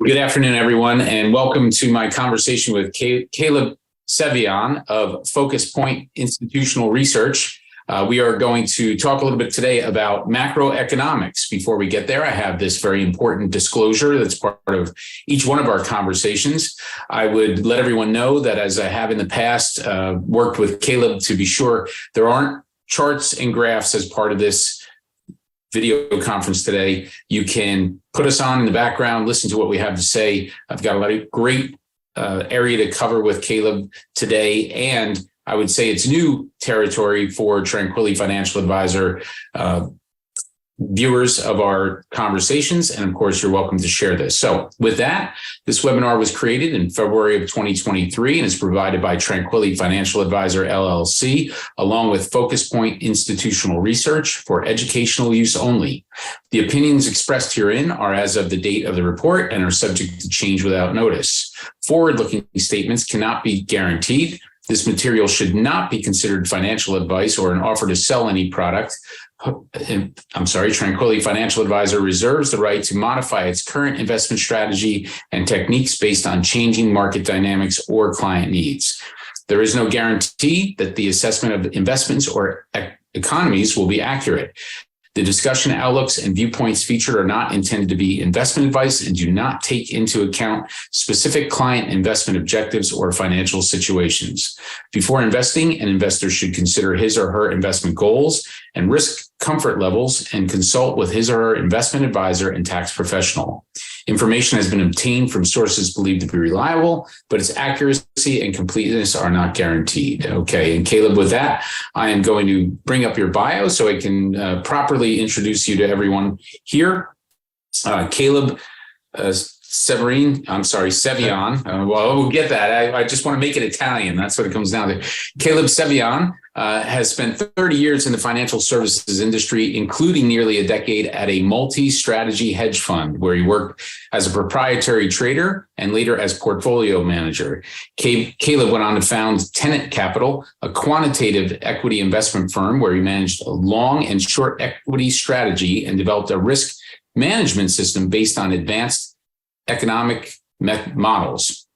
Good afternoon, everyone, and welcome to my conversation with Caleb Sevian of Focus Point Institutional Research. We are going to talk a little bit today about macroeconomics. Before we get there, I have this very important disclosure that's part of each one of our conversations. I would let everyone know that, as I have in the past, worked with Caleb to be sure there aren't charts and graphs as part of this video conference today. You can put us on in the background, listen to what we have to say. I've got a lot of great area to cover with Caleb today, and I would say it's new territory for Tranquilli Financial Advisor viewers of our conversations. And of course, you're welcome to share this. So with that, this webinar was created in February of 2023 and is provided by Tranquilli Financial Advisor, LLC, along with Focus Point Institutional Research for educational use only. The opinions expressed herein are as of the date of the report and are subject to change without notice. Forward-looking statements cannot be guaranteed. This material should not be considered financial advice or an offer to sell any product. Tranquilli Financial Advisor reserves the right to modify its current investment strategy and techniques based on changing market dynamics or client needs. There is no guarantee that the assessment of investments or economies will be accurate. The discussion, outlooks, and viewpoints featured are not intended to be investment advice and do not take into account specific client investment objectives or financial situations. Before investing, an investor should consider his or her investment goals and risk comfort levels and consult with his or her investment advisor and tax professional. Information has been obtained from sources believed to be reliable, but its accuracy and completeness are not guaranteed. Okay, and Caleb, with that, I am going to bring up your bio so I can properly introduce you to everyone here. Caleb Sevian. Well, we'll get that. I just want to make it Italian. That's what it comes down to. Caleb Sevian has spent 30 years in the financial services industry, including nearly a decade at a multi-strategy hedge fund, where he worked as a proprietary trader and later as portfolio manager. Caleb went on to found Tenet Capital, a quantitative equity investment firm where he managed a long and short equity strategy and developed a risk management system based on advanced economic models.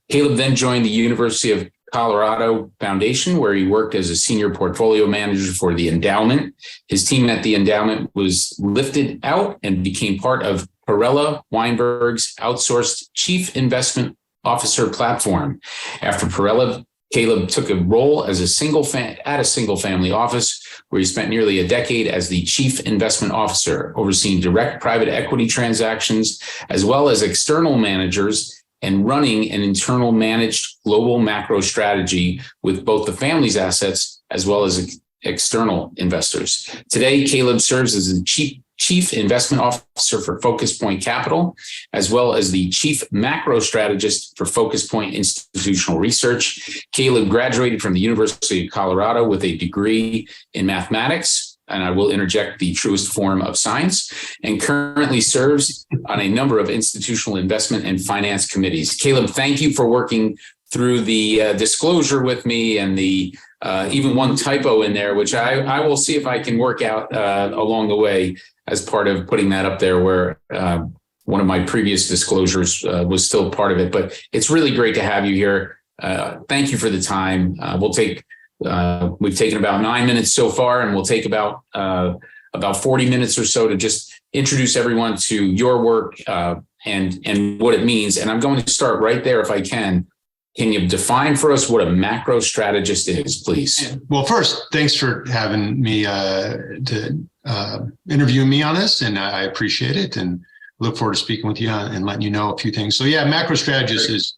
Caleb then joined the University of Colorado Foundation, where he worked as a senior portfolio manager for the endowment. His team at the endowment was lifted out and became part of Perella Weinberg's outsourced chief investment officer platform. After Perella, Caleb took a role as a single family office, where he spent nearly a decade as the chief investment officer, overseeing direct private equity transactions, as well as external managers, and running an internal managed global macro strategy with both the family's assets as well as external investors. Today, Caleb serves as the chief investment officer for Focus Point Capital, as well as the chief macro strategist for Focus Point Institutional Research. Caleb graduated from the University of Colorado with a degree in mathematics, and I will interject, the truest form of science, and currently serves on a number of institutional investment and finance committees. Caleb, thank you for working through the disclosure with me and the even one typo in there, which I will see if I can work out along the way as part of putting that up there, where one of my previous disclosures was still part of it. But it's really great to have you here. Thank you for the time. We've taken about 9 minutes so far, and we'll take about 40 minutes or so to just introduce everyone to your work and what it means. And I'm going to start right there if I can. Can you define for us what a macro strategist is, please? Well, first, thanks for having me to interview me on this, and I appreciate it, and look forward to speaking with you and letting you know a few things. So yeah, macro strategist is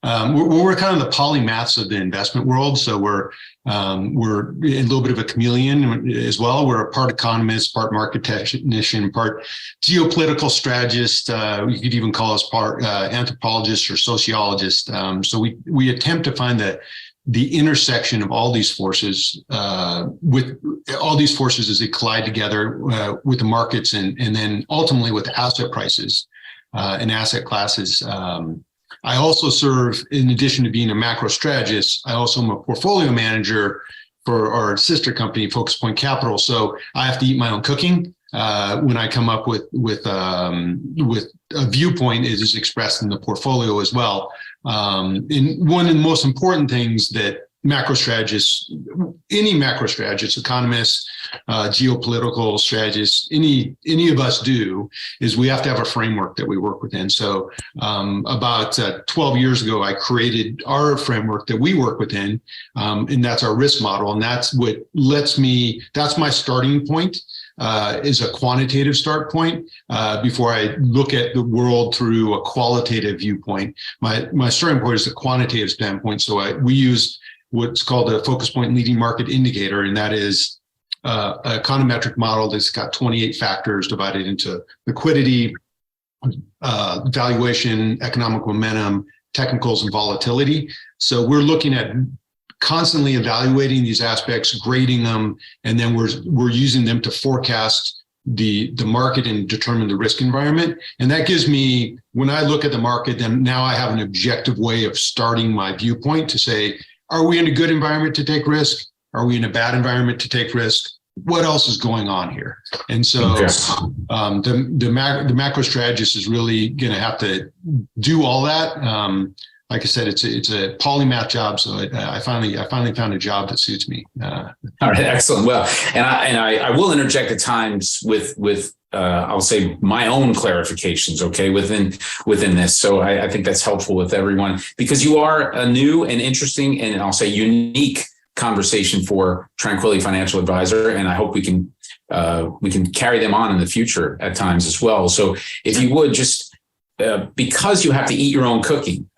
we're kind of the polymaths of the investment world. So we're a little bit of a chameleon as well. We're a part economist, part market technician, part geopolitical strategist. You could even call us part anthropologist or sociologist. So we attempt to find the intersection of all these forces with all these forces as they collide together with the markets and then ultimately with asset prices and asset classes. I also serve, in addition to being a macro strategist, I also am a portfolio manager for our sister company, Focus Point Capital. So I have to eat my own cooking. when I come up with a viewpoint, it is expressed in the portfolio as well. And one of the most important things that macro strategists, any macro strategist, economists, geopolitical strategists, any of us do, is we have to have a framework that we work within. So about 12 years ago, I created our framework that we work within, and that's our risk model. And that's what that's my starting point. Is a quantitative start point before I look at the world through a qualitative viewpoint. My starting point is a quantitative standpoint. So we use what's called a focus point leading market indicator, and that is a econometric model that's got 28 factors divided into liquidity, valuation, economic momentum, technicals, and volatility. So we're looking at constantly evaluating these aspects, grading them, and then we're using them to forecast the market and determine the risk environment. And that gives me, when I look at the market, then now I have an objective way of starting my viewpoint to say, are we in a good environment to take risk? Are we in a bad environment to take risk? What else is going on here? And so the macro strategist is really going to have to do all that. Like I said, it's a polymath job, so I finally found a job that suits me. All right, excellent. Well, and I will interject at times with I'll say my own clarifications, okay, within this. So I think that's helpful with everyone, because you are a new and interesting and I'll say unique conversation for Tranquilli Financial Advisor, and I hope we can carry them on in the future at times as well. So if you would just. Because you have to eat your own cooking,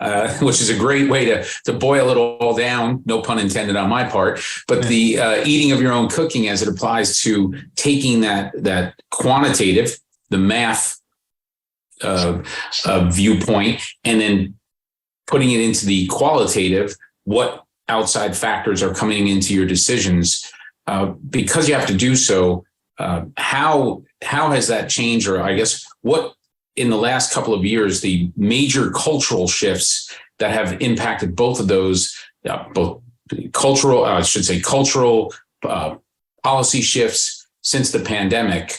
which is a great way to boil it all down, no pun intended on my part, but the eating of your own cooking as it applies to taking that quantitative, the math viewpoint, and then putting it into the qualitative, what outside factors are coming into your decisions. Because you have to do so, how has that changed, or I guess what in the last couple of years, the major cultural shifts that have impacted both of those, both cultural policy shifts since the pandemic,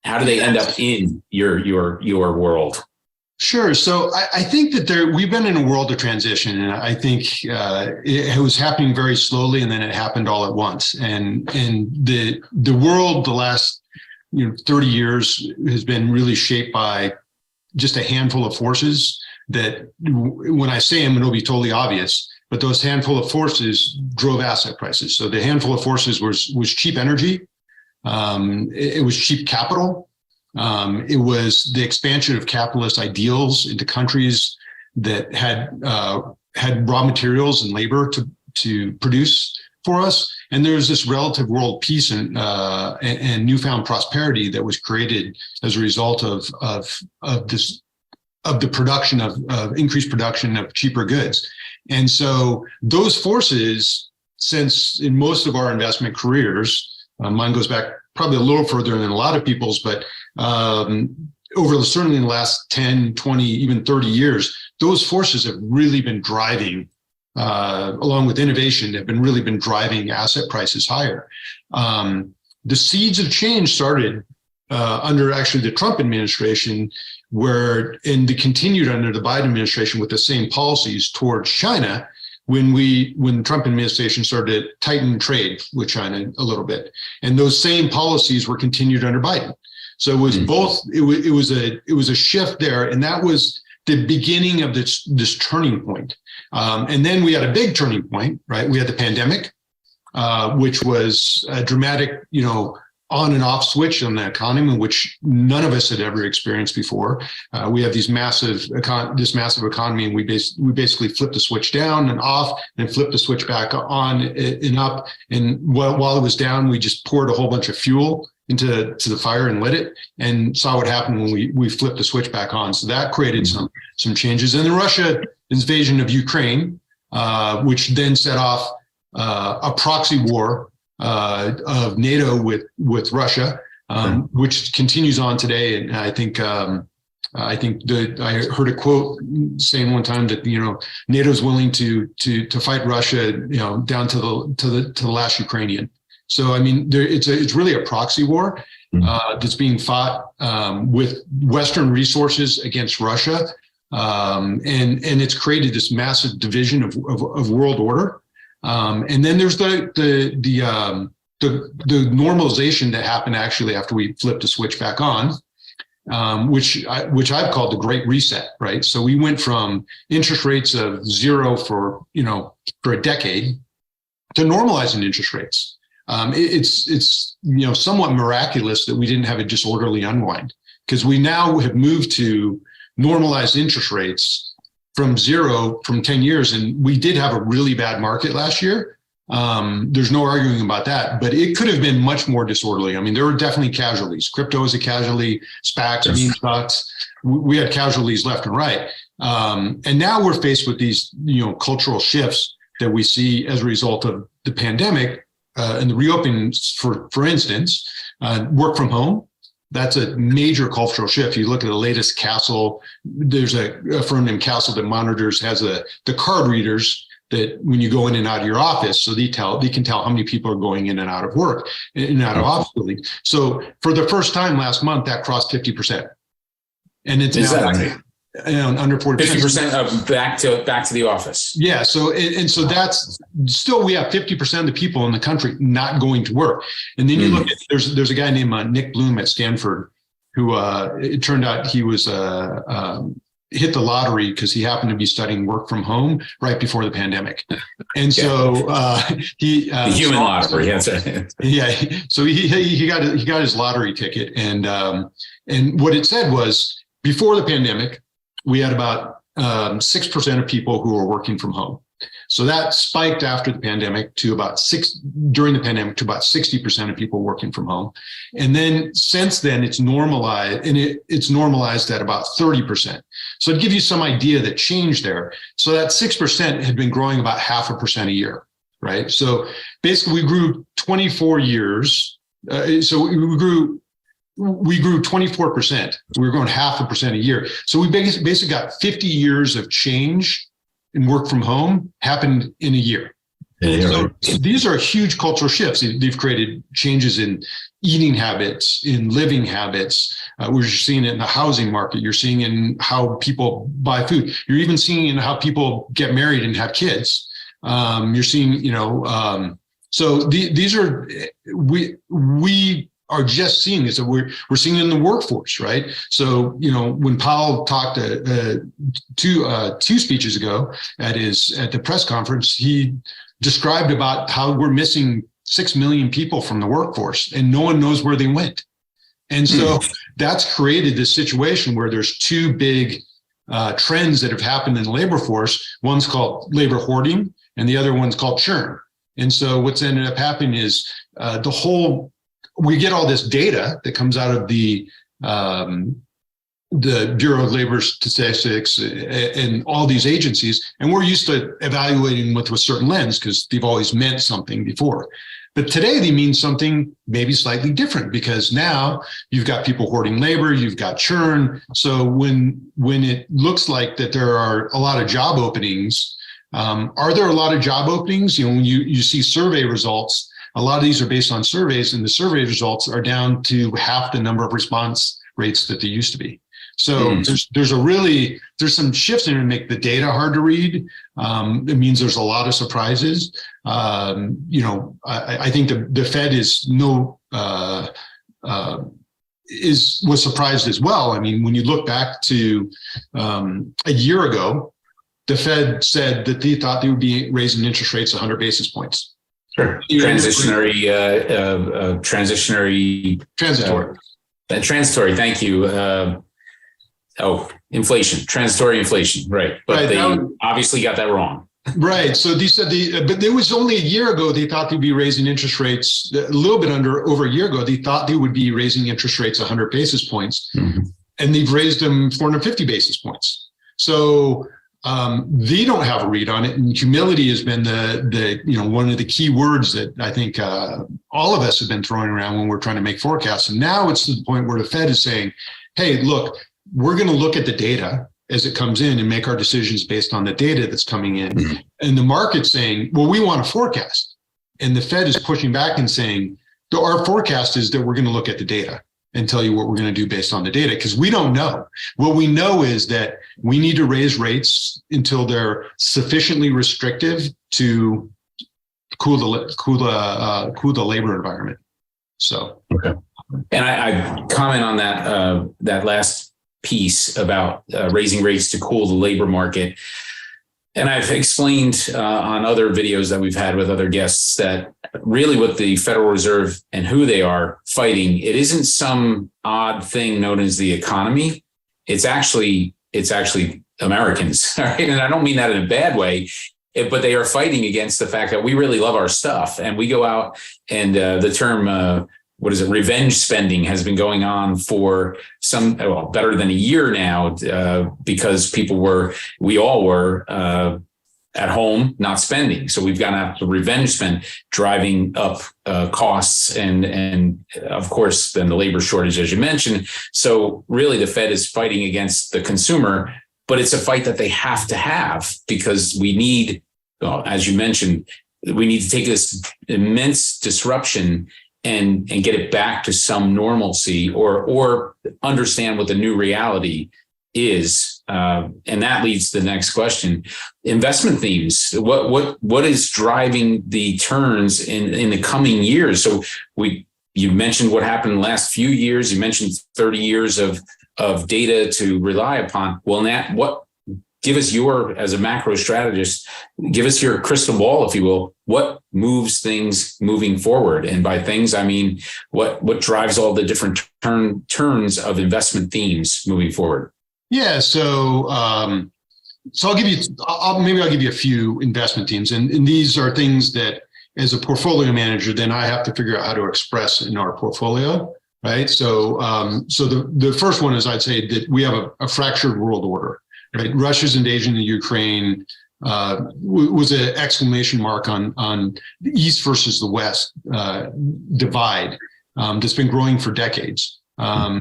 how do they end up in your world? Sure. So I think that we've been in a world of transition, and I think it was happening very slowly, and then it happened all at once. And the world the last 30 years has been really shaped by just a handful of forces that, when I say them, it'll be totally obvious, but those handful of forces drove asset prices. So the handful of forces was cheap energy. It was cheap capital. It was the expansion of capitalist ideals into countries that had raw materials and labor to produce for us. And there's this relative world peace and newfound prosperity that was created as a result of the production of increased production of cheaper goods. And so those forces, since in most of our investment careers, mine goes back probably a little further than a lot of people's, but certainly in the last 10, 20, even 30 years, those forces have really been driving, along with innovation, have really been driving asset prices higher. The seeds of change started under actually the Trump administration, and they continued under the Biden administration with the same policies towards China when the Trump administration started to tighten trade with China a little bit. And those same policies were continued under Biden. So it was both, it was a shift there, and that was the beginning of this turning point. And then we had a big turning point, right? We had the pandemic, which was a dramatic, on and off switch on the economy, which none of us had ever experienced before. We have this massive economy, and we basically flipped the switch down and off, and flipped the switch back on and up. And while it was down, we just poured a whole bunch of fuel into the fire and lit it, and saw what happened when we flipped the switch back on. So that created some changes. And the Russia invasion of Ukraine, which then set off a proxy war of NATO with Russia, which continues on today. And I think I heard a quote saying one time that NATO's willing to fight Russia, down to the last Ukrainian. So, I mean, it's really a proxy war that's being fought with Western resources against Russia. And it's created this massive division of world order. And then there's the normalization that happened actually after we flipped the switch back on, which I've called the Great Reset, right? So we went from interest rates of zero for a decade to normalizing interest rates. It's somewhat miraculous that we didn't have a disorderly unwind, because we now have moved to normalized interest rates from zero from 10 years. And we did have a really bad market last year. There's no arguing about that, but it could have been much more disorderly. I mean, there were definitely casualties. Crypto is a casualty, SPACs, meme stocks. We had casualties left and right. And now we're faced with these, cultural shifts that we see as a result of the pandemic and the reopening, for instance, work from home. That's a major cultural shift. You look at the latest Castle, there's a firm named Castle that has the card readers that when you go in and out of your office, so they can tell how many people are going in and out of work, in and out of office building. So for the first time last month, that crossed 50%. And it's under 40%. 50% of back to the office. Yeah. So that's still, we have 50% of the people in the country not going to work. And then you look at, there's a guy named Nick Bloom at Stanford who it turned out he was hit the lottery because he happened to be studying work from home right before the pandemic. And so the human lottery. That's it. Yeah. So he got his lottery ticket. And what it said was, before the pandemic, we had about 6% of people who were working from home. So that spiked after the pandemic to during the pandemic to about 60% of people working from home. And then since then it's normalized, and it's normalized at about 30%. So to give you some idea that changed there. So that 6% had been growing about 0.5% a year, right? So basically we grew 24 years. So we grew 24%. We were growing 0.5% a year. So we basically got 50 years of change in work from home happened in a year. So these are huge cultural shifts. They've created changes in eating habits, in living habits. We're seeing it in the housing market. You're seeing it in how people buy food. You're even seeing in how people get married and have kids. You're seeing, so these are, we are just seeing this. We're seeing it in the workforce, right? So, when Powell talked two speeches ago at the press conference, he described about how we're missing 6 million people from the workforce and no one knows where they went. And so that's created this situation where there's two big trends that have happened in the labor force. One's called labor hoarding and the other one's called churn. And so what's ended up happening is we get all this data that comes out of the Bureau of Labor Statistics and all these agencies, and we're used to evaluating with a certain lens because they've always meant something before. But today they mean something maybe slightly different, because now you've got people hoarding labor, you've got churn. So when it looks like that there are a lot of job openings, are there a lot of job openings? When you see survey results, a lot of these are based on surveys, and the survey results are down to half the number of response rates that they used to be. So there's some shifts in it to make the data hard to read. It means there's a lot of surprises. I think the Fed was surprised as well. I mean, when you look back to a year ago, the Fed said that they thought they would be raising interest rates 100 basis points. Sure. Transitory. Thank you. Inflation, transitory inflation. Right. But they obviously got that wrong. Right. So they said but it was only a year ago they thought they'd be raising interest rates a little bit over a year ago. They thought they would be raising interest rates 100 basis points, and they've raised them 450 basis points. So they don't have a read on it, and humility has been the one of the key words that I think all of us have been throwing around when we're trying to make forecasts. And now it's to the point where the Fed is saying, "Hey, look, we're going to look at the data as it comes in and make our decisions based on the data that's coming in." And the market's saying, "Well, we want a forecast." And the Fed is pushing back and saying, our forecast is that we're going to look at the data and tell you what we're going to do based on the data, because we don't know. What we know is that we need to raise rates until they're sufficiently restrictive to cool the labor environment. So, okay. And I comment on that last piece about raising rates to cool the labor market. And I've explained on other videos that we've had with other guests that really what the Federal Reserve and who they are fighting, it isn't some odd thing known as the economy. It's actually Americans. Right? And I don't mean that in a bad way, but they are fighting against the fact that we really love our stuff. And we go out and the term, revenge spending has been going on for better than a year now, because we all were at home, not spending. So we've gone out to revenge spend, driving up costs and of course, then the labor shortage, as you mentioned. So really the Fed is fighting against the consumer, but it's a fight that they have to have because we need, as you mentioned, we need to take this immense disruption and get it back to some normalcy or understand what the new reality is. And that leads to the next question. Investment themes. What is driving the turns in the coming years? So you mentioned what happened in the last few years. You mentioned 30 years of data to rely upon. Well, Nat, give us as a macro strategist, give us your crystal ball, if you will. What moves things moving forward? And by things, I mean, what drives all the different turns of investment themes moving forward? Yeah. So I'll give you a few investment themes. And these are things that as a portfolio manager, then I have to figure out how to express in our portfolio. Right. So the first one is I'd say that we have a fractured world order. Right, Russia's invasion of Ukraine was an exclamation mark on the East versus the West divide that's been growing for decades. Russia's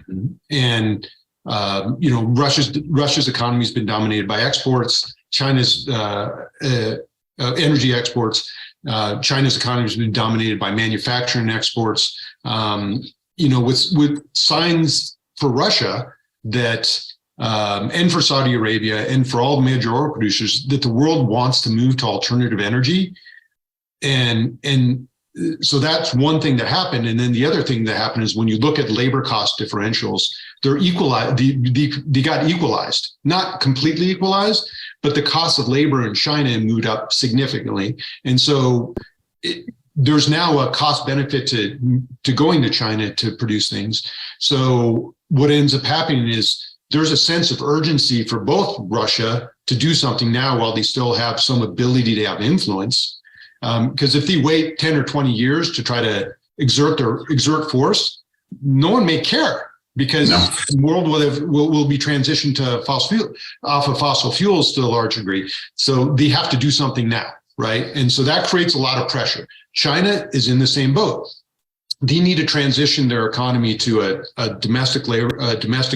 economy has been dominated by exports. China's energy exports. China's economy has been dominated by manufacturing exports. With signs for Russia that. And for Saudi Arabia and for all the major oil producers that the world wants to move to alternative energy. And so that's one thing that happened. And then the other thing that happened is when you look at labor cost differentials, they're equalized, they got equalized, not completely equalized, but the cost of labor in China moved up significantly. And so there's now a cost benefit to going to China to produce things. So what ends up happening is there's a sense of urgency for both Russia to do something now while they still have some ability to have influence. Because if they wait 10 or 20 years to try to exert force, no one may care because the world will be transitioned to fossil fuels to a large degree. So they have to do something now, right? And so that creates a lot of pressure. China is in the same boat. They need to transition their economy to a domestic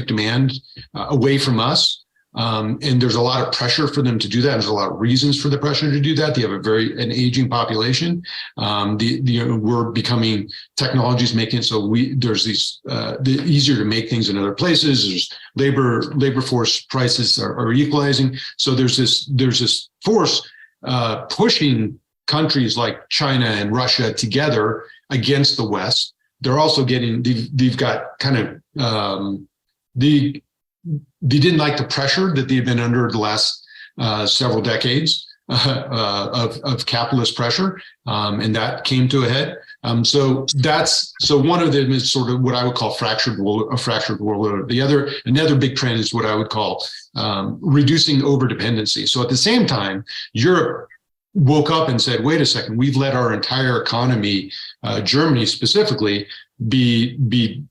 demand away from us. And there's a lot of pressure for them to do that. There's a lot of reasons for the pressure to do that. They have an aging population. We're becoming, technology's making it so there's these easier to make things in other places. There's labor force prices are equalizing. So there's this force pushing countries like China and Russia together against the West. They're also they've got kind of, they didn't like the pressure that they've been under the last several decades of capitalist pressure, and that came to a head. So one of them is sort of what I would call a fractured world order. Another big trend is what I would call reducing overdependency. So at the same time, Europe woke up and said, wait a second, we've let our entire economy, Germany specifically, be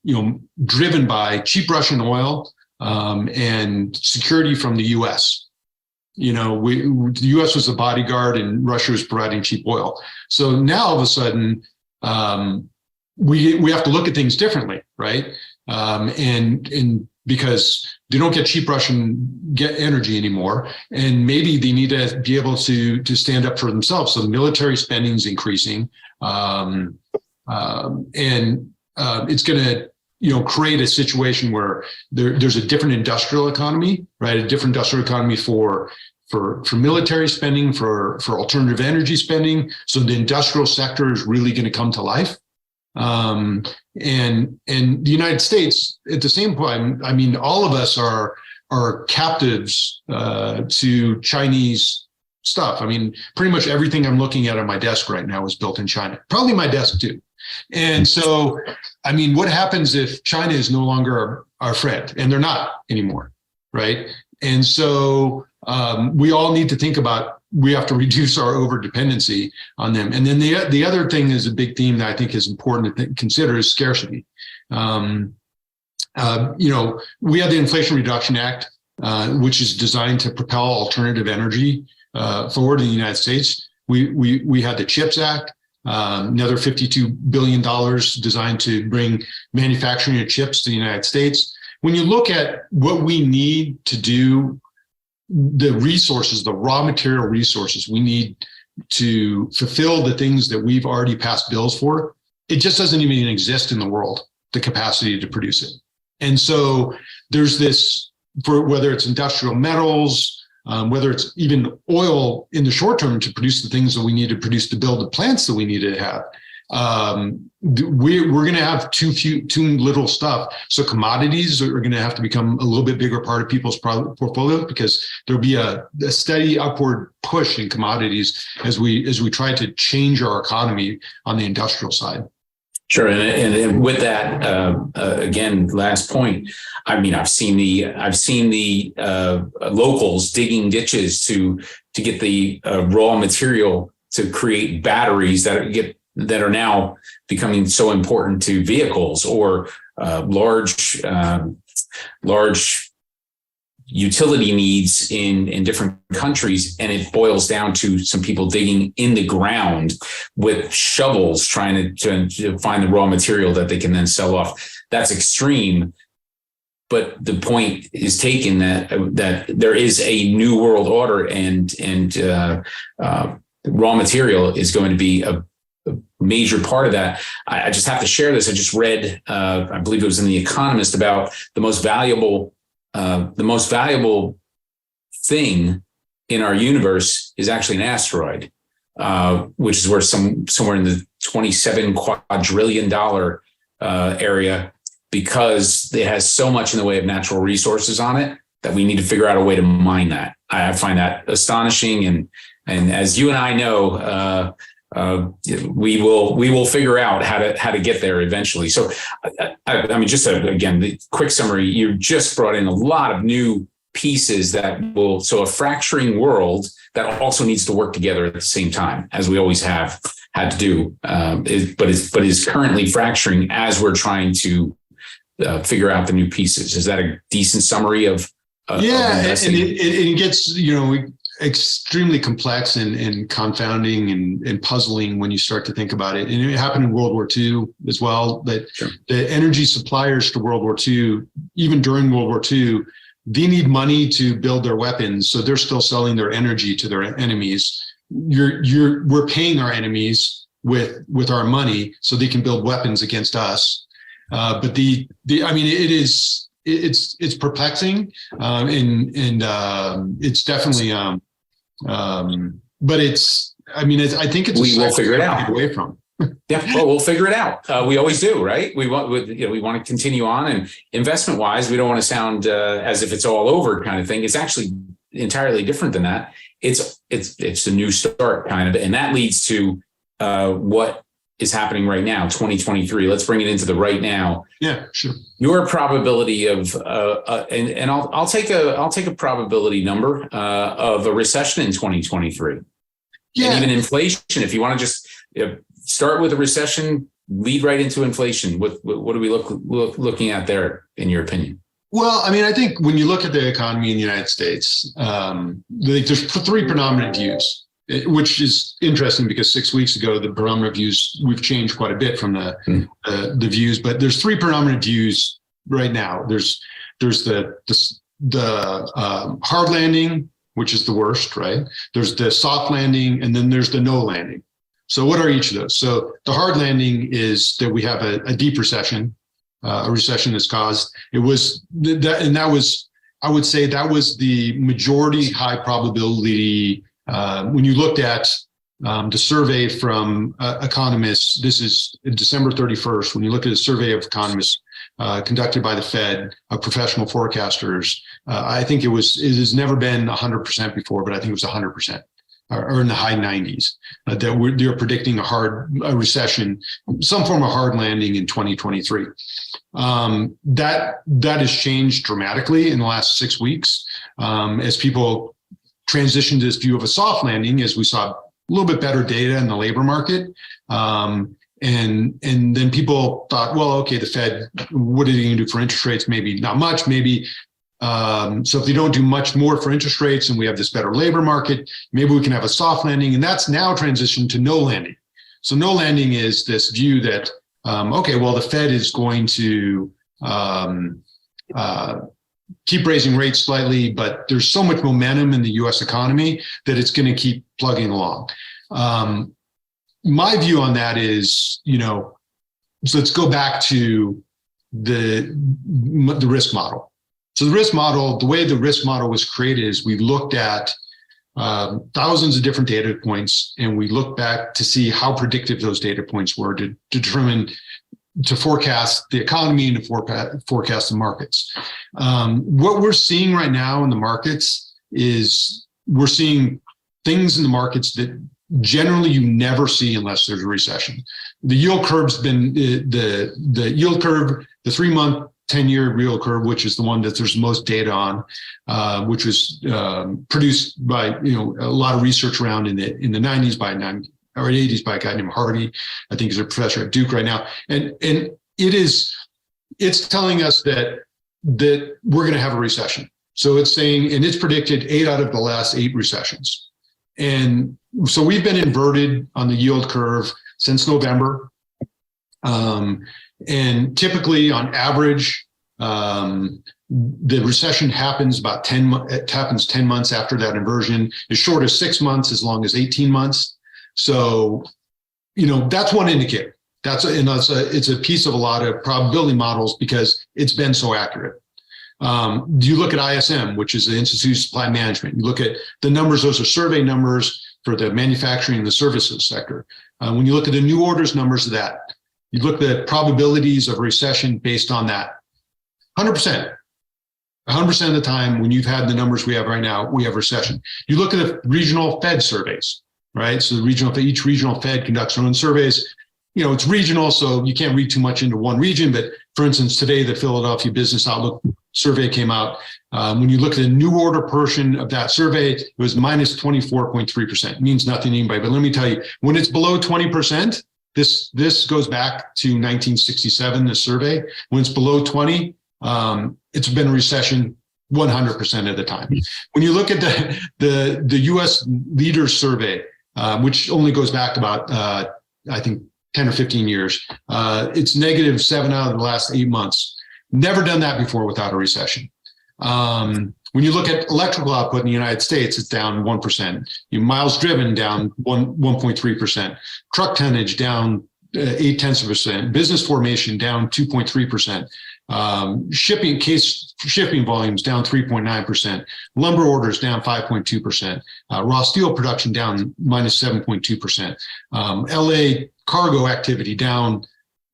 driven by cheap Russian oil and security from the US. The US was the bodyguard and Russia was providing cheap oil. So now all of a sudden, we have to look at things differently, right? And because they don't get cheap Russian energy anymore. And maybe they need to be able to stand up for themselves. So the military spending is increasing. And it's going to, create a situation where there's a different industrial economy, right? A different industrial economy for military spending, for alternative energy spending. So the industrial sector is really going to come to life. And the United States, at the same point, I mean, all of us are captives to Chinese stuff. I mean, pretty much everything I'm looking at on my desk right now is built in China. Probably my desk too. And so, I mean, what happens if China is no longer our friend? And they're not anymore, right? And so we all need to think about, we have to reduce our over dependency on them. And then the other thing is a big theme that I think is important to consider is scarcity. We have the Inflation Reduction Act, which is designed to propel alternative energy forward in the United States. We had the CHIPS Act, another $52 billion designed to bring manufacturing of chips to the United States. When you look at what we need to do, the resources, the raw material resources we need to fulfill the things that we've already passed bills for, it just doesn't even exist in the world, the capacity to produce it. And so there's this, for whether it's industrial metals, whether it's even oil in the short term to produce the things that we need to produce to build the plants that we need to have. We're going to have too little stuff. So commodities are going to have to become a little bit bigger part of people's portfolio, because there'll be a steady upward push in commodities as we try to change our economy on the industrial side. Sure, and with that, again, last point. I mean, I've seen the locals digging ditches to get the raw material to create batteries that are now becoming so important to vehicles or large utility needs in different countries. And it boils down to some people digging in the ground with shovels, trying to find the raw material that they can then sell off. That's extreme. But the point is taken that there is a new world order, and raw material is going to be a major part of that. I just have to share this. I just read, I believe it was in The Economist, about the most valuable thing in our universe is actually an asteroid, which is worth somewhere in the $27 quadrillion area, because it has so much in the way of natural resources on it that we need to figure out a way to mine that. I find that astonishing, and as you and I know, we will figure out how to get there eventually. So, I mean, just again, the quick summary: you just brought in a lot of new pieces that will. So, a fracturing world that also needs to work together at the same time, as we always have had to do, but is currently fracturing as we're trying to figure out the new pieces. Is that a decent summary of? Yeah, and it gets extremely complex and confounding and puzzling when you start to think about it. And it happened in World War II as well, that sure. The energy suppliers to World War II, even during World War II, they need money to build their weapons. So they're still selling their energy to their enemies. We're paying our enemies with our money so they can build weapons against us. But it's perplexing, and it's definitely, but I think it's we will figure it out. Get away from. Yeah, well, we'll figure it out. We always do, right? We want to continue on, and investment wise, we don't want to sound as if it's all over kind of thing. It's actually entirely different than that. It's a new start kind of, and that leads to what is happening right now, 2023. Let's bring it into the right now. Yeah, sure. Your probability of and I'll take a probability number of a recession in 2023. Yeah. And even inflation. If you want to just start with a recession, lead right into inflation. What are we looking at there, in your opinion? Well, I mean, I think when you look at the economy in the United States, there's three predominant views, which is interesting because 6 weeks ago, the predominant views, we've changed quite a bit from the views, but there's three predominant views right now. There's There's the hard landing, which is the worst, right? There's the soft landing, and then there's the no landing. So what are each of those? So the hard landing is that we have a deep recession, a recession that's caused. It was that, and that was, I would say that was the majority high probability. When you looked at the survey from economists, this is December 31st, when you look at a survey of economists conducted by the Fed, professional forecasters, I think it has never been 100% before, but I think it was 100%. Or in the high 90s, that they're predicting a recession, some form of hard landing in 2023. That has changed dramatically in the last 6 weeks as people transitioned to this view of a soft landing, as we saw a little bit better data in the labor market. And then people thought, well, okay, the Fed, what are they going to do for interest rates? Maybe not much, maybe. So if they don't do much more for interest rates and we have this better labor market, maybe we can have a soft landing. And that's now transitioned to no landing. So no landing is this view that, okay, well, the Fed is going to keep raising rates slightly, but there's so much momentum in the US economy that it's going to keep plugging along. My view on that is, so let's go back to the risk model. So the risk model, the way the risk model was created is we looked at thousands of different data points, and we looked back to see how predictive those data points were to determine, to forecast the economy and to forecast the markets. What we're seeing right now in the markets is we're seeing things in the markets that generally you never see unless there's a recession. The yield curve's been, the yield curve, the 3-month 10-year yield curve, which is the one that there's most data on, which was produced by a lot of research around in the 90s or 80s by a guy named Harvey. I think he's a professor at Duke right now, and it's telling us that we're going to have a recession. So it's saying, and it's predicted 8 out of the last 8 recessions, and so we've been inverted on the yield curve since November. And typically, on average, the recession happens about 10 months after that inversion, as short as 6 months, as long as 18 months. So, that's one indicator. It's a piece of a lot of probability models because it's been so accurate. You look at ISM, which is the Institute of Supply Management. You look at the numbers; those are survey numbers for the manufacturing and the services sector. When you look at the new orders numbers of that, you look at probabilities of recession based on that. 100%. 100% of the time, when you've had the numbers we have right now, we have recession. You look at the regional Fed surveys, right? So each regional Fed conducts their own surveys. It's regional, so you can't read too much into one region. But for instance, today, the Philadelphia Business Outlook survey came out. When you look at the new order portion of that survey, it was minus 24.3%. It means nothing to anybody. But let me tell you, when it's below 20%, this goes back to 1967, the survey. When it's below 20, it's been a recession 100% of the time. When you look at the U.S. Leaders Survey, which only goes back about, I think, 10 or 15 years, it's negative 7 out of the last 8 months. Never done that before without a recession. When you look at electrical output in the United States, it's down 1%. Miles driven down 1.3%. Truck tonnage down 0.8%. Business formation down 2.3%. Shipping volumes down 3.9%. Lumber orders down 5.2%. Raw steel production down minus 7.2%. LA cargo activity down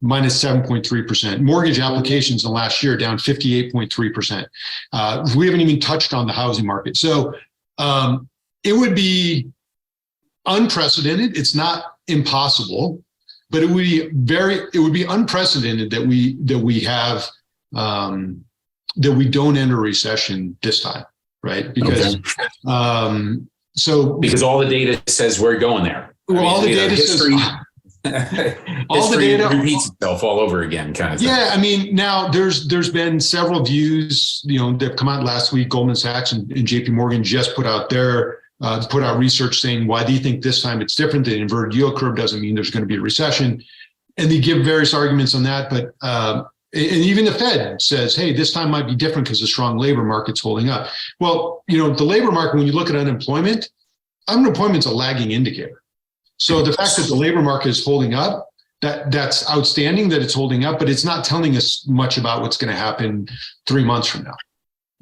minus 7.3%. Mortgage applications in the last year down 58.3%. We haven't even touched on the housing market. So it would be unprecedented. It's not impossible, but it would be unprecedented that we don't enter a recession this time, right? Because because all the data says we're going there. Well, all the data says all the data repeats itself all over again, kind of thing. Yeah, now there's been several views, that have come out last week. Goldman Sachs and JP Morgan just put out research saying, why do you think this time it's different? The inverted yield curve doesn't mean there's going to be a recession. And they give various arguments on that. But And even the Fed says, hey, this time might be different because the strong labor market's holding up. Well, you know, the labor market, when you look at unemployment's a lagging indicator. So the fact that the labor market is holding up, that's outstanding that it's holding up, but it's not telling us much about what's going to happen 3 months from now.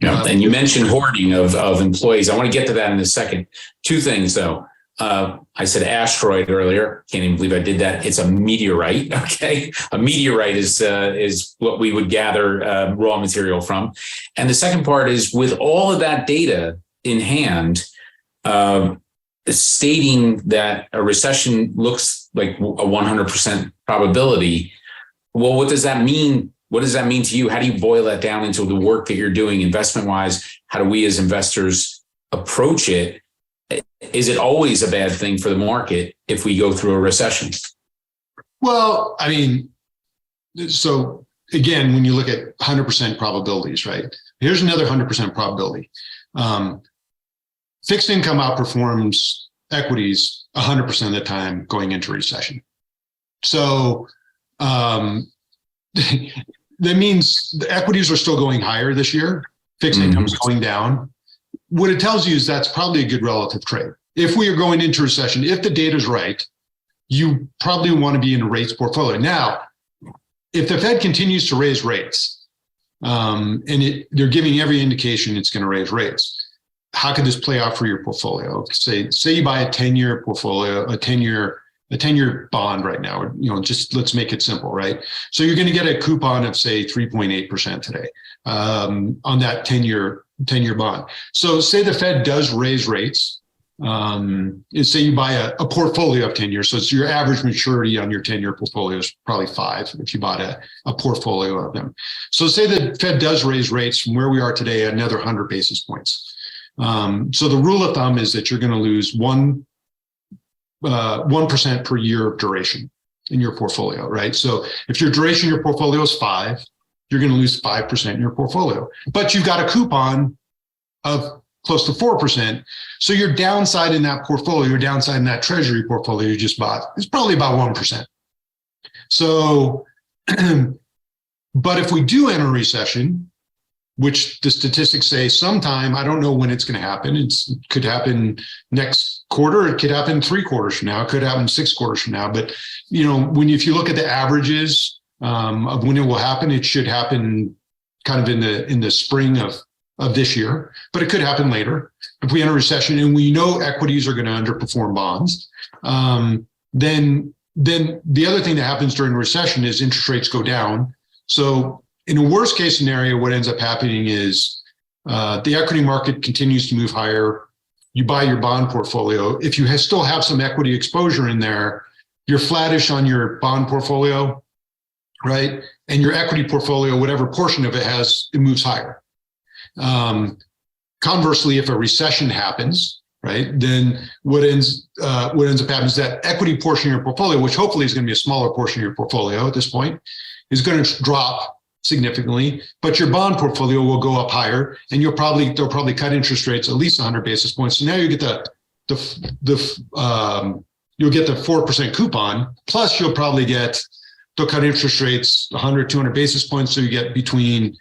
Yeah, and you mentioned hoarding of employees. I want to get to that in a second. Two things, though. I said asteroid earlier. Can't even believe I did that. It's a meteorite. Okay, a meteorite is what we would gather raw material from. And the second part is, with all of that data in hand, stating that a recession looks like a 100% probability. Well, what does that mean? What does that mean to you? How do you boil that down into the work that you're doing investment wise? How do we as investors approach it? Is it always a bad thing for the market if we go through a recession? Well, I mean, so again, when you look at 100% probabilities, right? Here's another 100% probability. Fixed income outperforms equities 100% of the time going into recession. So that means the equities are still going higher this year. Fixed income is going down. What it tells you is that's probably a good relative trade. If we are going into recession, if the data is right, you probably want to be in a rates portfolio. Now, if the Fed continues to raise rates, they're giving every indication it's going to raise rates, how could this play out for your portfolio? Say you buy a 10-year portfolio, a 10-year bond right now, or, you know, just let's make it simple, right? So you're going to get a coupon of say 3.8% today on that 10-year bond. So say the Fed does raise rates, and say you buy a portfolio of 10 years. So it's your average maturity on your 10-year portfolio is probably 5 if you bought a portfolio of them. So say the Fed does raise rates from where we are today, another 100 basis points. So the rule of thumb is that you're going to lose 1% per year of duration in your portfolio, right? So if your duration in your portfolio is 5, you're going to lose 5% in your portfolio. But you've got a coupon of close to 4%. So your downside in that portfolio, your downside in that treasury portfolio you just bought is probably about 1%. So, but if we do enter a recession, which the statistics say sometime, I don't know when it's going to happen. It could happen next quarter. It could happen 3 quarters from now. It could happen 6 quarters from now. But, you know, if you look at the averages of when it will happen, it should happen kind of in the spring of this year, but it could happen later. If we enter a recession and we know equities are going to underperform bonds, then the other thing that happens during a recession is interest rates go down. So in a worst case scenario, what ends up happening is the equity market continues to move higher. You buy your bond portfolio. If you still have some equity exposure in there, you're flattish on your bond portfolio, right? And your equity portfolio, whatever portion of it has, it moves higher. Conversely, if a recession happens, right, then what ends up happening is that equity portion of your portfolio, which hopefully is going to be a smaller portion of your portfolio at this point, is going to drop significantly, but your bond portfolio will go up higher, and they'll probably cut interest rates at least 100 basis points. So now you get you'll get the 4% coupon, plus they'll cut interest rates 100, 200 basis points, so you get between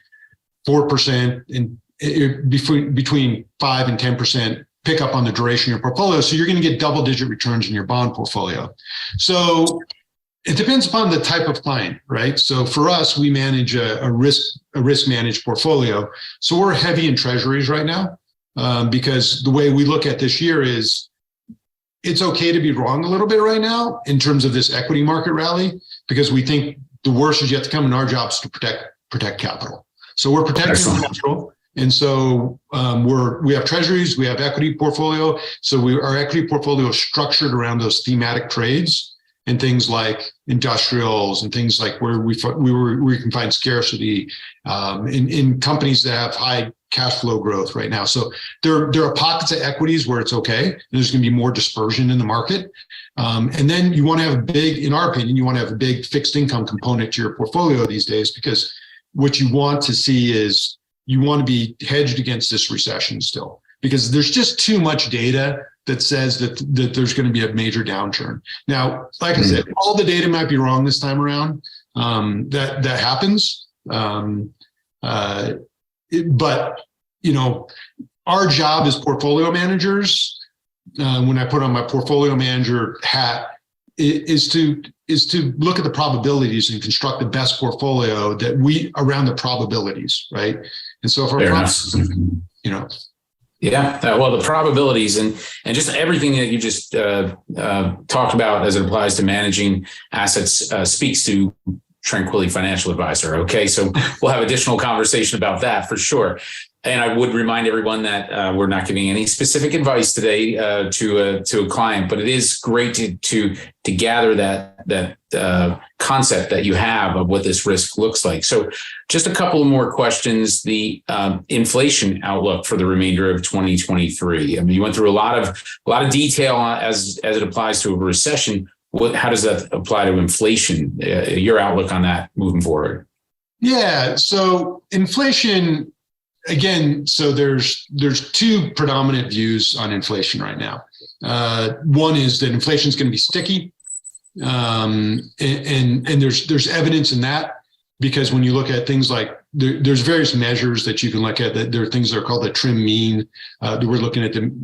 4% and between 5 and 10% pickup on the duration of your portfolio. So you're going to get double-digit returns in your bond portfolio. So it depends upon the type of client, right? So for us, we manage a risk managed portfolio. So we're heavy in treasuries right now because the way we look at this year is it's okay to be wrong a little bit right now in terms of this equity market rally, because we think the worst is yet to come, and our job is to protect capital. So we're protecting capital. And so we have treasuries, we have equity portfolio. So our equity portfolio is structured around those thematic trades and things like industrials and things like where we can find scarcity in companies that have high cash flow growth right now. So there are pockets of equities where it's okay. There's going to be more dispersion in the market. And then you want to have in our opinion, you want to have a big fixed income component to your portfolio these days, because what you want to see is you want to be hedged against this recession still, because there's just too much data that says that there's going to be a major downturn. Now, like I said, all the data might be wrong this time around. That happens. But, our job as portfolio managers, when I put on my portfolio manager hat, is to look at the probabilities and construct the best portfolio around the probabilities, right? And so if our well, the probabilities and just everything that you just talked about as it applies to managing assets speaks to Tranquilli Financial Advisor. Okay, so we'll have additional conversation about that for sure. And I would remind everyone that we're not giving any specific advice today to a client, but it is great to gather that concept that you have of what this risk looks like. So just a couple of more questions. The inflation outlook for the remainder of 2023. I mean, you went through a lot of detail as it applies to a recession. How does that apply to inflation? Your outlook on that moving forward? Yeah, so inflation. Again, so there's two predominant views on inflation right now. One is that inflation is going to be sticky, and there's evidence in that, because when you look at things like there's various measures that you can look at. That there are things that are called the trim mean. That we're looking at and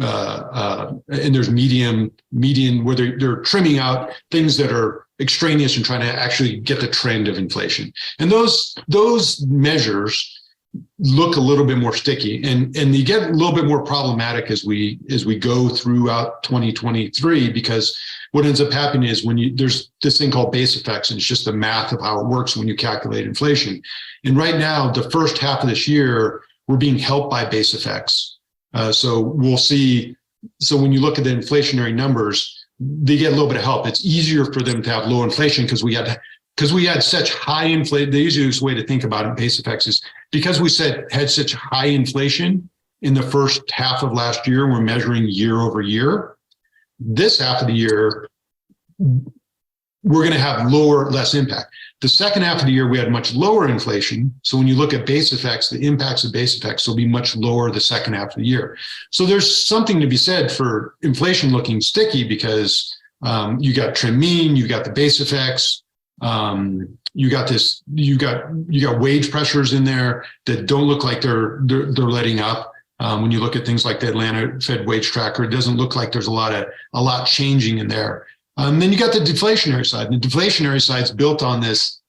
there's median, where they're trimming out things that are extraneous and trying to actually get the trend of inflation. And those measures look a little bit more sticky, and they get a little bit more problematic as we go throughout 2023, because what ends up happening is there's this thing called base effects, and it's just the math of how it works when you calculate inflation. And right now, the first half of this year, we're being helped by base effects. So we'll see. So when you look at the inflationary numbers, they get a little bit of help. It's easier for them to have low inflation because we had such high inflation. The easiest way to think about it, base effects, is because we had such high inflation in the first half of last year. We're measuring year over year. This half of the year, we're going to have less impact. The second half of the year, we had much lower inflation. So when you look at base effects, the impacts of base effects will be much lower the second half of the year. So there's something to be said for inflation looking sticky, because you got trim mean, you got the base effects. You got wage pressures in there that don't look like they're letting up. When you look at things like the Atlanta Fed wage tracker, it doesn't look like there's a lot changing in there. Then you got the deflationary side. And the deflationary side is built on this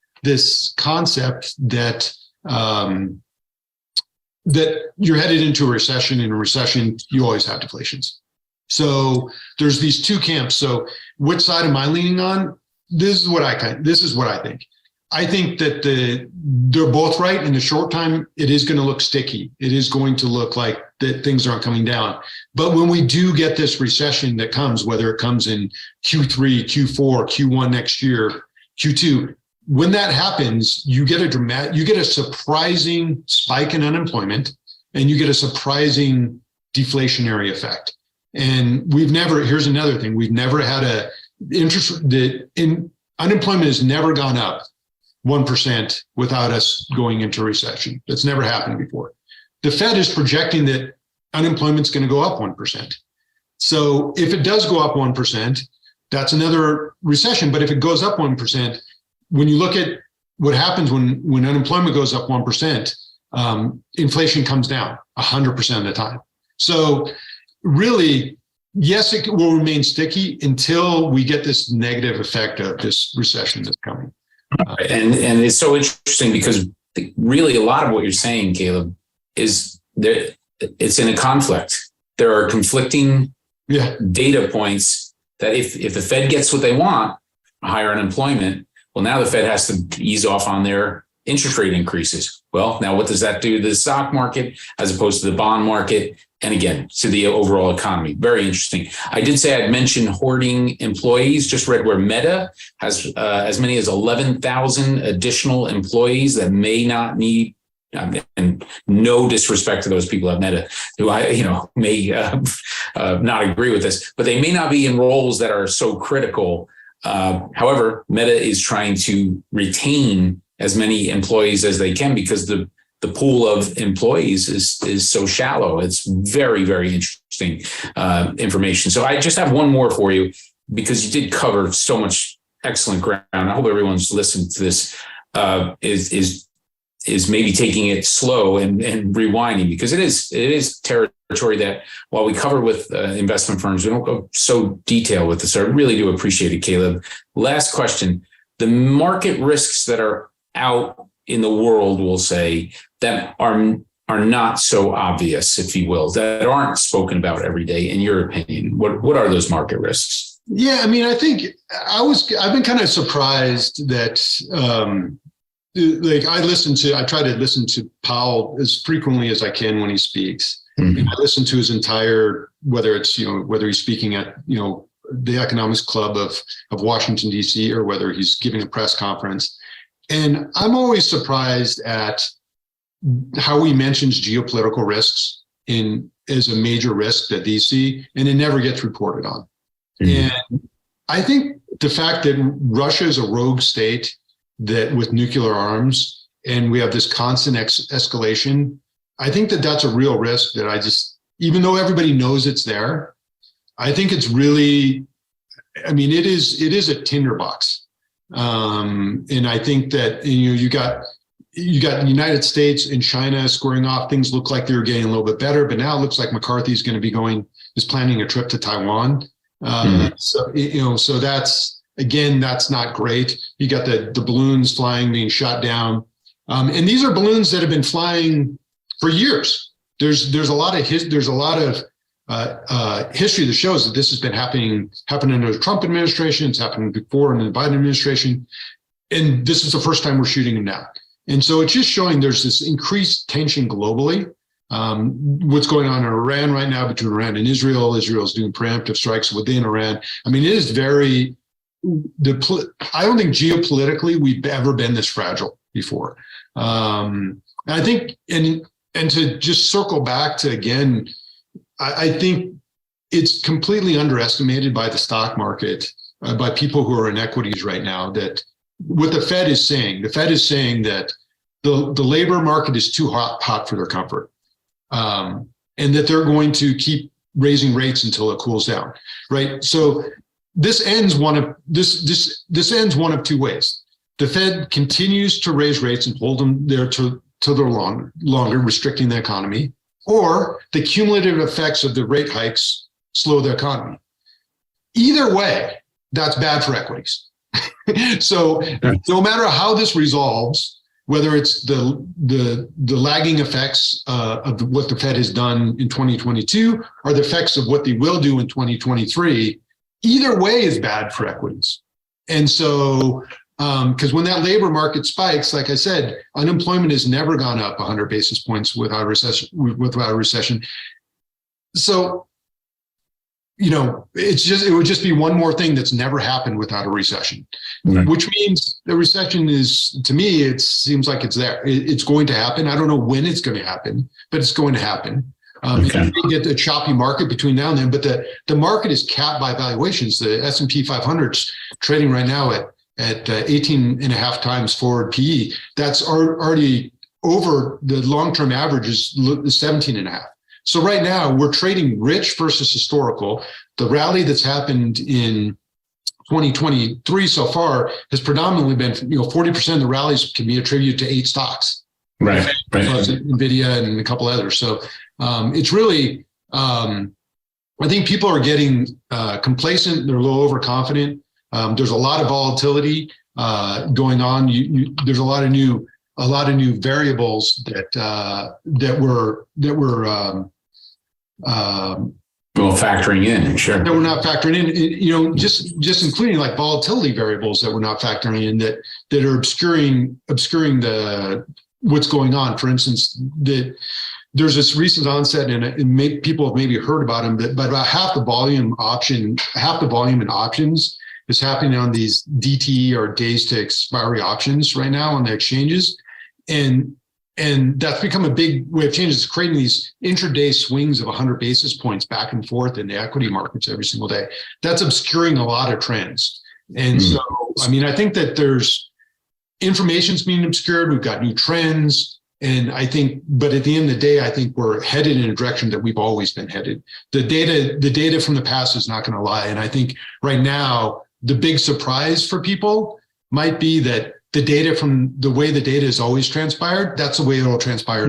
concept that you're headed into a recession. In a recession, you always have deflations. So there's these two camps. So which side am I leaning on? This is what I think. I think that they're both right. In the short time, it is going to look sticky. It is going to look like that things aren't coming down. But when we do get this recession that comes, whether it comes in Q3, Q4, Q1 next year, Q2, when that happens, you get a surprising spike in unemployment, and you get a surprising deflationary effect. And here's another thing. We've never had unemployment has never gone up 1% without us going into recession. That's never happened before. The Fed is projecting that unemployment's going to go up 1%. So if it does go up 1%, that's another recession. But if it goes up 1%, when you look at what happens when unemployment goes up 1%, inflation comes down 100% of the time. So really, yes, it will remain sticky until we get this negative effect of this recession that's coming. And it's so interesting, because really a lot of what you're saying, Caleb, is there. It's in a conflict. There are conflicting data points that if the Fed gets what they want, higher unemployment, well, now the Fed has to ease off on their interest rate increases. Well, now what does that do to the stock market as opposed to the bond market? And again, to the overall economy. Very interesting. I did say I'd mention hoarding employees. Just read where Meta has as many as 11,000 additional employees that may not need, and no disrespect to those people at Meta who may not agree with this, but they may not be in roles that are so critical. However, Meta is trying to retain as many employees as they can, because the pool of employees is so shallow. It's very, very interesting information. So I just have one more for you, because you did cover so much excellent ground. I hope everyone's listened to this. Is is maybe taking it slow and rewinding, because it is territory that, while we cover with investment firms, we don't go so detailed with this. So I really do appreciate it, Caleb. Last question: the market risks that are out in the world, we'll say, that are not so obvious, if you will, that aren't spoken about every day, in your opinion, what are those market risks? Yeah, I mean, I think I've been kind of surprised that, I try to listen to Powell as frequently as I can when he speaks. Mm-hmm. And I listen to his entire, whether he's speaking at, the Economics Club of Washington, D.C., or whether he's giving a press conference. And I'm always surprised at how he mentions geopolitical risks as a major risk that they see, and it never gets reported on. Mm-hmm. And I think the fact that Russia is a rogue state that with nuclear arms, and we have this constant escalation, I think that that's a real risk that even though everybody knows it's there, I think it's really, it is a tinderbox. And I think that, you got the United States and China squaring off. Things look like they were getting a little bit better, but now it looks like McCarthy is going to be is planning a trip to Taiwan. So that's not great. You got the balloons flying, being shot down. And these are balloons that have been flying for years. There's a lot of history that shows that this has been happening under the Trump administration. It's happened before in the Biden administration. And this is the first time we're shooting them now. And so it's just showing there's this increased tension globally. What's going on in Iran right now between Iran and Israel. Israel's doing preemptive strikes within Iran. it is very, I don't think geopolitically we've ever been this fragile before. And I think, and to just circle back to, again, I think it's completely underestimated by the stock market, by people who are in equities right now, that what the Fed is saying that the labor market is too hot for their comfort. And that they're going to keep raising rates until it cools down, right? So this ends one of two ways. The Fed continues to raise rates and hold them there to their longer, restricting the economy, or the cumulative effects of the rate hikes slow the economy. Either way, that's bad for equities. So no matter how this resolves, whether it's the lagging effects of what the Fed has done in 2022 or the effects of what they will do in 2023, either way is bad for equities. And so, because when that labor market spikes, like I said, unemployment has never gone up 100 basis points without a recession. So, it would just be one more thing that's never happened without a recession, right. Which means the recession is, to me, it seems like it's there. It's going to happen. I don't know when it's going to happen, but it's going to happen. Okay. You may get a choppy market between now and then, but the market is capped by valuations. The S&P 500 is trading right now at 18 and a half times forward PE. That's already over the long-term average is 17 and a half. So right now we're trading rich versus historical. The rally that's happened in 2023 so far has predominantly been, 40% of the rallies can be attributed to 8 stocks. Right. NVIDIA and a couple others. So it's really, I think people are getting complacent. They're a little overconfident. There's a lot of volatility going on. There's a lot of new variables that were factoring in, sure. That we're not factoring in, just including like volatility variables that we're not factoring in that are obscuring what's going on. For instance, there's this recent onset, and people have maybe heard about them, but about half the volume in options is happening on these DTE or days to expiry options right now on the exchanges. And that's become a big way of change. It's creating these intraday swings of 100 basis points back and forth in the equity markets every single day. That's obscuring a lot of trends. And so, I think that there's information's being obscured. We've got new trends. And I think, but at the end of the day, I think we're headed in a direction that we've always been headed. The data from the past is not going to lie. And I think right now, the big surprise for people might be that the data from the way the data is always transpired, that's the way it'll transpire.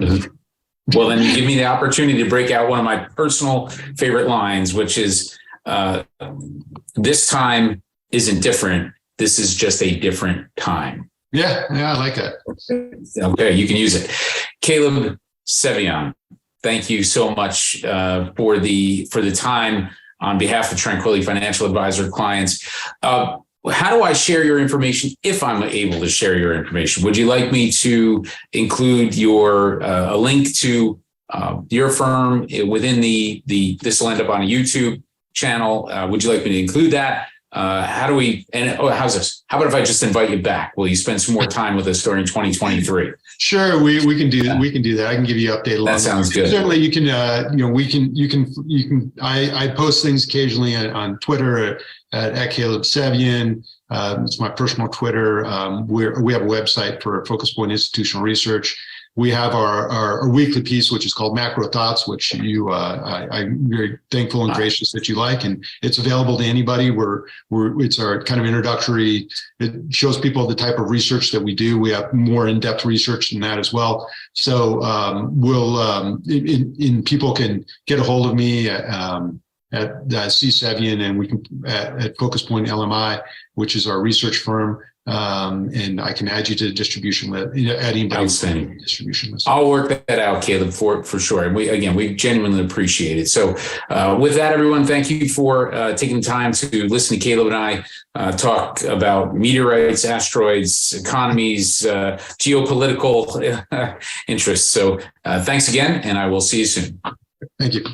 Well, then you give me the opportunity to break out one of my personal favorite lines, which is this time isn't different. This is just a different time. Yeah, I like that. Okay, you can use it. Caleb Sevian, thank you so much for the time on behalf of Tranquilli Financial Advisor clients. How do I share your information if I'm able to share your information? Would you like me to include a link to your firm within this will end up on a YouTube channel? Would you like me to include that? How's this? How about if I just invite you back? Will you spend some more time with us during 2023? Sure, we can do that. We can do that. I can give you an update. That sounds good. Certainly, you can. I post things occasionally on Twitter at Caleb Sevian. It's my personal Twitter. We have a website for Focus Point Institutional Research. We have our weekly piece, which is called Macro Thoughts, which I'm very thankful and gracious that you like, and it's available to anybody. It's our kind of introductory. It shows people the type of research that we do. We have more in-depth research than that as well. So people can get a hold of me at C Sevian, and we can at Focus Point LMI, which is our research firm. And I can add you to the distribution list. Add anybody Outstanding. Distribution list. I'll work that out, Caleb, for sure. And we genuinely appreciate it. So with that, everyone, thank you for taking the time to listen to Caleb and I talk about meteorites, asteroids, economies, geopolitical interests. So thanks again, and I will see you soon. Thank you.